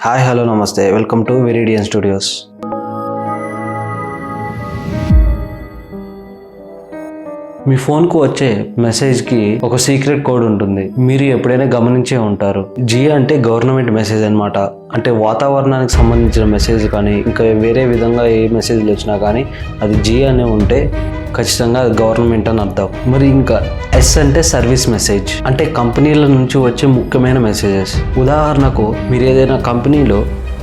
Hi hello నమస్తే, welcome to విరిడియన్ studios. మీ ఫోన్కు వచ్చే మెసేజ్కి ఒక సీక్రెట్ కోడ్ ఉంటుంది. మీరు ఎప్పుడైనా గమనించే ఉంటారు. జీ అంటే గవర్నమెంట్ మెసేజ్ అనమాట. అంటే వాతావరణానికి సంబంధించిన మెసేజ్ కానీ ఇంకా వేరే విధంగా ఏ మెసేజ్లు వచ్చినా కానీ అది జీ అనే ఉంటే ఖచ్చితంగా అది గవర్నమెంట్ అని అర్థం. మరి ఇంకా ఎస్ అంటే సర్వీస్ మెసేజ్, అంటే కంపెనీల నుంచి వచ్చే ముఖ్యమైన మెసేజెస్. ఉదాహరణకు మీరు ఏదైనా కంపెనీలో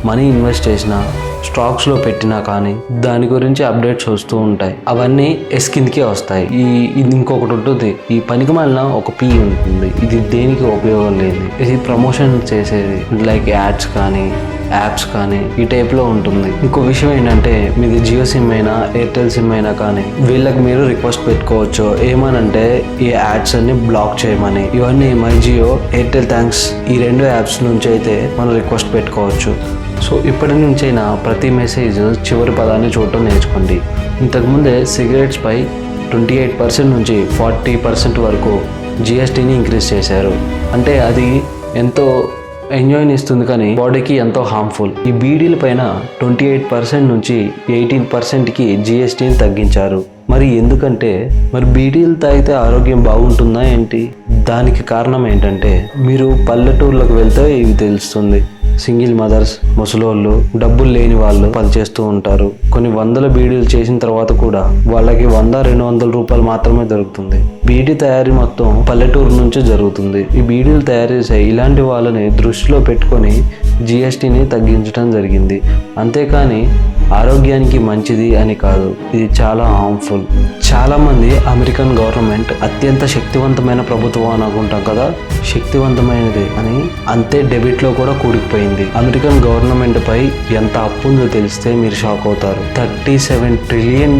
మనీ ఇన్వెస్ట్ చేసినా, స్టాక్స్లో పెట్టినా కానీ దాని గురించి అప్డేట్స్ వస్తూ ఉంటాయి. అవన్నీ ఎస్ కిందకే వస్తాయి. ఇది ఇంకొకటి ఉంటుంది, ఈ పనికి మాలిన ఒక పీ ఉంటుంది. ఇది దేనికి ఉపయోగం లేదు. ఇది ప్రమోషన్ చేసేది, లైక్ యాడ్స్ కానీ యాప్స్ కానీ ఈ టైప్లో ఉంటుంది. ఇంకో విషయం ఏంటంటే మీది జియో సిమ్ అయినా ఎయిర్టెల్ సిమ్ అయినా కానీ వీళ్ళకి మీరు రిక్వెస్ట్ పెట్టుకోవచ్చు. ఏమనంటే ఈ యాడ్స్ అన్ని బ్లాక్ చేయమని. ఇవన్నీ మై జియో, ఎయిర్టెల్ థ్యాంక్స్ ఈ రెండు యాప్స్ నుంచి అయితే మనం రిక్వెస్ట్ పెట్టుకోవచ్చు. సో ఇప్పటి నుంచైనా ప్రతి మెసేజ్ చివరి పదాన్ని చూడటం నేర్చుకోండి. ఇంతకుముందే సిగరెట్స్పై 28% నుంచి 40% వరకు జిఎస్టీని ఇంక్రీజ్ చేశారు. అంటే అది ఎంతో ఎంజాయ్ని ఇస్తుంది కానీ బాడీకి ఎంతో హార్మ్ఫుల్. ఈ బీడీల పైన 28% నుంచి 18%కి జిఎస్టీని తగ్గించారు. మరి ఎందుకంటే బీడీలు తాగితే ఆరోగ్యం బాగుంటుందా ఏంటి? దానికి కారణం ఏంటంటే మీరు పల్లెటూర్లకు వెళ్తే ఇవి తెలుస్తుంది. సింగిల్ మదర్స్, ముసలోళ్ళు, డబ్బులు లేని వాళ్ళు పనిచేస్తూ ఉంటారు. కొన్ని వందల బీడీలు చేసిన తర్వాత కూడా వాళ్ళకి 100-200 రూపాయలు మాత్రమే దొరుకుతుంది. బీడీ తయారీ మొత్తం పల్లెటూరు నుంచి జరుగుతుంది. ఈ బీడీలు తయారు చేసే ఇలాంటి వాళ్ళని దృష్టిలో పెట్టుకొని జిఎస్టీని తగ్గించడం జరిగింది. అంతేకాని ఆరోగ్యానికి మంచిది అని కాదు. ఇది చాలా హార్మ్ఫుల్. చాలామంది అమెరికన్ గవర్నమెంట్ అత్యంత శక్తివంతమైన ప్రభుత్వం అని అనుకుంటాం కదా, శక్తివంతమైనది అని అంతే డెబిట్లో కూడా కూడికిపోయింది. అమెరికన్ గవర్నమెంట్ పై ఎంత అప్పు ఉందో తెలిస్తే మీరు షాక్ అవుతారు. $37 ట్రిలియన్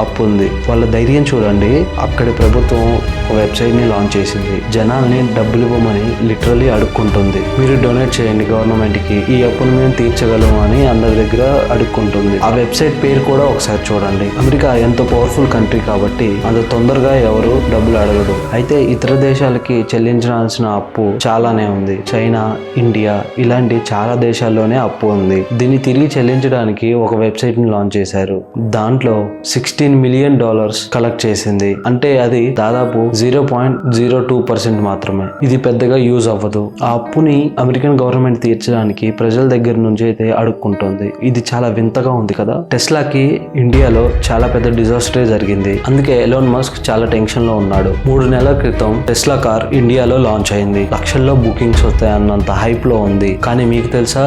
అప్పు ఉంది. వాళ్ళ ధైర్యం చూడండి. అక్కడి ప్రభుత్వం ఒక వెబ్సైట్ని లాంచ్ చేసింది. జనాల్ని డబ్బులు ఇవ్వమని లిటరలీ అడుక్కుంటుంది. మీరు డొనేట్ చేయండి గవర్నమెంట్కి, ఈ అప్పును మేము తీర్చగలము అని అందరి దగ్గర అడుక్కుంటుంది. ఆ వెబ్సైట్ పేరు కూడా ఒకసారి చూడండి. అమెరికా ఎంతో పవర్ఫుల్ కంట్రీ కాబట్టి అంత తొందరగా ఎవరు డబ్బులు అడగడు. అయితే ఇతర దేశాలకి చెల్లించాల్సిన అప్పు చాలానే ఉంది. చైనా, ఇండియా ఇలాంటి చాలా దేశాల్లోనే అప్పు ఉంది. దీన్ని తిరిగి చెల్లించడానికి ఒక వెబ్సైట్ ని లాంచ్ చేశారు. దాంట్లో $16 మిలియన్ కలెక్ట్ చేసింది. అంటే అది దాదాపు 0.02% మాత్రమే. ఇది పెద్దగా యూజ్ అవ్వదు. ఆ అప్పుని అమెరికన్ గవర్నమెంట్ తీర్చడానికి ప్రజల దగ్గర నుంచి అయితే అడుక్కుంటుంది. ఇది చాలా వింతగా ఉంది కదా. టెస్లాకి ఇండియాలో చాలా పెద్ద డిజాస్టరే జరిగింది. అందుకే ఎలాన్ మస్క్ చాలా టెన్షన్ లో ఉన్నాడు. 3 నెలల క్రితం టెస్లా కార్ ఇండియాలో లాంచ్ అయింది. లక్షల్లో బుకింగ్స్ వస్తాయన్నంత హైప్ లో ఉంది. కానీ మీకు తెలుసా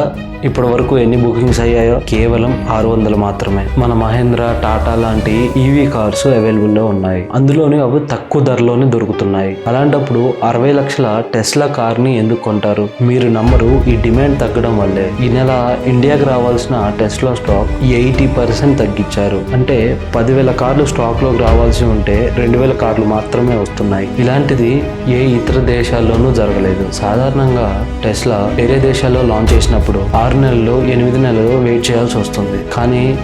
ఇప్పటి వరకు ఎన్ని బుకింగ్స్ అయ్యాయో? కేవలం 600 మాత్రమే. మన మహేంద్ర, టాటా లాంటి ఈవీ కార్స్ అవైలబుల్ లో ఉన్నాయి. అందులోని అవి తక్కువ ధరలోనే దొరుకుతున్నాయి. అలాంటప్పుడు 60 లక్షల టెస్లా కార్ ని ఎందుకు కొంటారు? మీరు నమ్మరు, ఈ డిమాండ్ తగ్గడం వల్లే ఈ నెల ఇండియాకి రావాల్సిన టెస్లా స్టాక్ 80% తగ్గించారు. అంటే 10,000 కార్లు స్టాక్ లోకి రావాల్సి ఉంటే 2,000 కార్లు మాత్రమే వస్తున్నాయి. ఇలాంటిది ఏ ఇతర దేశాల్లోనూ జరగలేదు. సాధారణంగా టెస్లా వేరే దేశాల్లో లాంచ్ చేసినప్పుడు 6 నెలలు 8 నెలలు వెయిట్ చేయాల్సి వస్తుంది.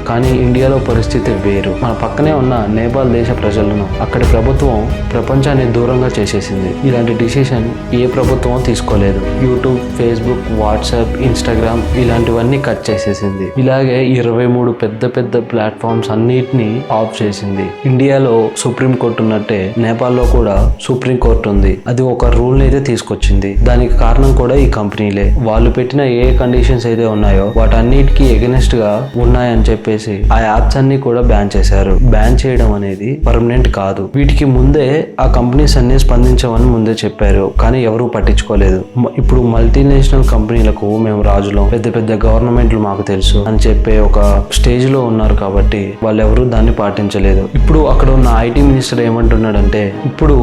కానీ ఇండియాలో పరిస్థితి వేరు. మన పక్కనే ఉన్న నేపాల్ దేశ ప్రజలను అక్కడి ప్రభుత్వం ప్రపంచాన్ని దూరంగా చేసేసింది. ఇలాంటి డిసిషన్ ఏ ప్రభుత్వం తీసుకోలేదు. యూట్యూబ్, ఫేస్బుక్, వాట్సాప్, ఇన్స్టాగ్రామ్ ఇలాంటివన్నీ కట్ చేసేసింది. ఇలాగే 23 పెద్ద ప్లాట్ఫామ్స్ అన్నిటినీ ఆఫ్ చేసింది. ఇండియాలో సుప్రీం కోర్టు ఉన్నట్టే నేపాల్లో కూడా సుప్రీం కోర్టు ఉంది. అది ఒక రూల్ అయితే తీసుకొచ్చింది. దానికి కారణం కూడా ఈ కంపెనీలే. వాళ్ళు పెట్టిన ఏ కండిషన్స్ అయితే ఉన్నాయో వాటన్నిటికీ ఎగనెస్ట్ గా ఉన్నాయని చెప్పేసి ఆ యాప్స్ అన్ని కూడా బ్యాన్ చేశారు. బ్యాన్ చేయడం అనేది పర్మనెంట్ కాదు. వీటికి ముందే ఆ కంపెనీస్ అన్ని స్పందించమని ముందే చెప్పారు. కానీ ఎవరూ పట్టించుకోలేదు. ఇప్పుడు మల్టీనేషనల్ కంపెనీలకు మేము రాజులం, పెద్ద గవర్నమెంట్లు మాకు తెలుసు అని చెప్పే ఒక స్టేజ్ లో ఉన్నారు కాబట్టి వాళ్ళు ఎవరు దాన్ని పాటించలేదు. ఇప్పుడు అక్కడ ఉన్న ఐటీ మినిస్టర్ ఏమంటున్నాడంటే, ఇప్పుడు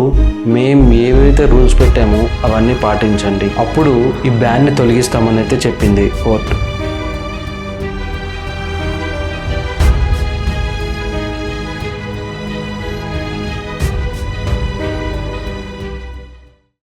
మేము ఏవైతే రూల్స్ పెట్టామో అవన్నీ పాటించండి, అప్పుడు ఈ బ్యాన్ ని తొలగిస్తామని అయితే చెప్పింది కోర్టు.